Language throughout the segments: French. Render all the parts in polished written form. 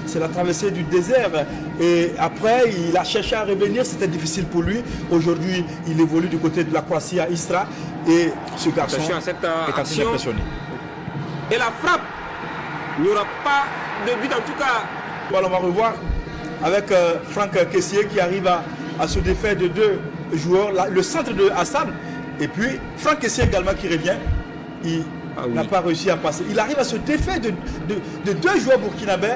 C'est la traversée du désert et après il a cherché à revenir, c'était difficile pour lui. Aujourd'hui il évolue du côté de la Croatie à Istra et ce garçon Attention à cette est assez action. impressionné. Et la frappe, il n'y aura pas de but en tout cas. Bon, on va revoir avec Franck Kessié qui arrive à se défaire de deux joueurs, le centre de Hassan et puis Franck Kessié également qui revient. Il n'a pas réussi à passer. Il arrive à se défaire de deux joueurs burkinabés,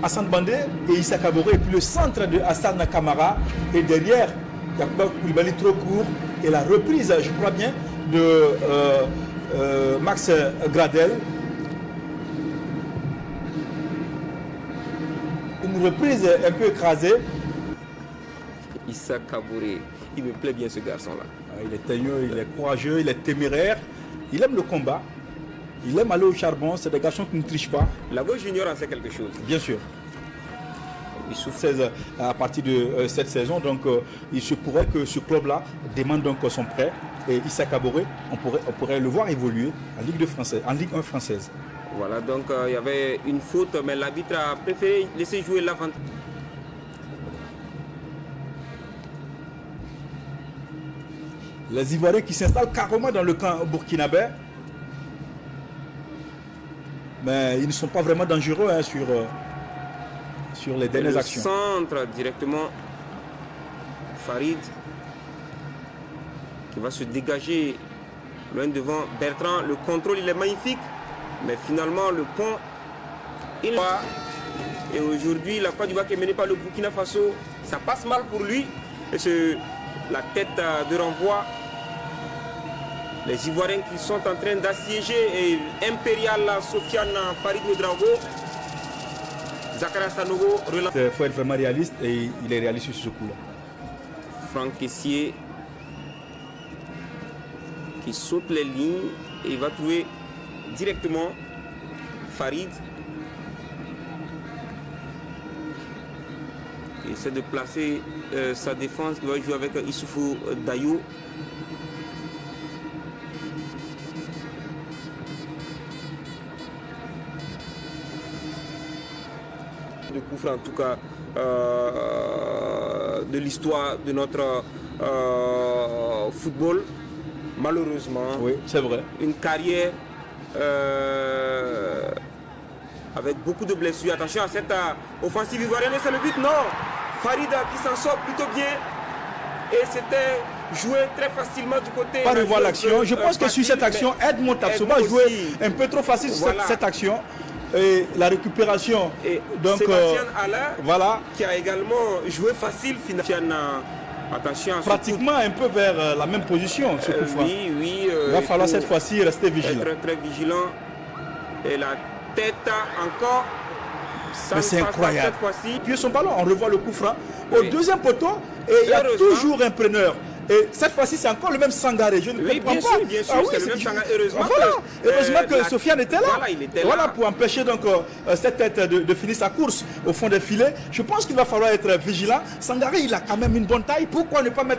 Hassan Bandé et Issa Kaboré, et puis le centre de Hassan Kamara, et derrière Yacouba Koulibaly trop court, et la reprise, je crois bien, de Max Gradel. Une reprise un peu écrasée. Issa Kaboré, il me plaît bien ce garçon-là. Il est teigneux, il est courageux, il est téméraire, il aime le combat. Il aime aller au charbon, c'est des garçons qui ne trichent pas. La gauche junior en sait quelque chose. Bien sûr. Il souffre 16 à partir de cette saison, donc il se pourrait que ce club-là demande donc son prêt. Et Issa Kaboré, on pourrait le voir évoluer en Ligue 1 française. Voilà, donc il y avait une faute, mais l'arbitre a préféré laisser jouer l'avant. Les Ivoiriens qui s'installent carrément dans le camp burkinabé. Mais ils ne sont pas vraiment dangereux hein, sur les dernières actions. Centre directement, Farid qui va se dégager loin devant Bertrand. Le contrôle il est magnifique, mais finalement le pont il va. Et aujourd'hui la Côte d'Ivoire qui est menée par le Burkina Faso, ça passe mal pour lui. Et c'est la tête de renvoi. Les Ivoiriens qui sont en train d'assiéger et Impérial Sofiane Farid Ouedraogo. Zakaria Sanogo relance. Il faut être vraiment réaliste et il est réaliste sur ce coup-là. Franck Kessié qui saute les lignes et il va trouver directement Farid. Il essaie de placer sa défense. Il va jouer avec Issoufou Dayo. De coup franc en tout cas de l'histoire de notre football, malheureusement. Oui, c'est vrai. Une carrière avec beaucoup de blessures. Attention à cette offensive ivoirienne, c'est le but, non. Farida qui s'en sort plutôt bien et c'était joué très facilement du côté. Pas revoir l'action. Je pense que sur cette action, Edmond Tapsoba a joué un peu trop facile sur cette action. Et la récupération et donc Sébastien Alain voilà, qui a également joué facile finalement. Attention à pratiquement un peu vers la même position ce coup franc. Oui, il va falloir cette fois-ci rester vigilant. Être très vigilant. Et la tête encore. Mais c'est incroyable. Puis son ballon, on revoit le coup franc au deuxième poteau et il y a toujours un preneur. Et cette fois-ci, c'est encore le même Sangaré. Je ne comprends pas. Bien sûr, c'est le même Sangaré. Heureusement que Sofiane était là. Voilà, il était là. Pour empêcher donc cette tête de finir sa course au fond des filets. Je pense qu'il va falloir être vigilant. Sangaré, il a quand même une bonne taille. Pourquoi ne pas mettre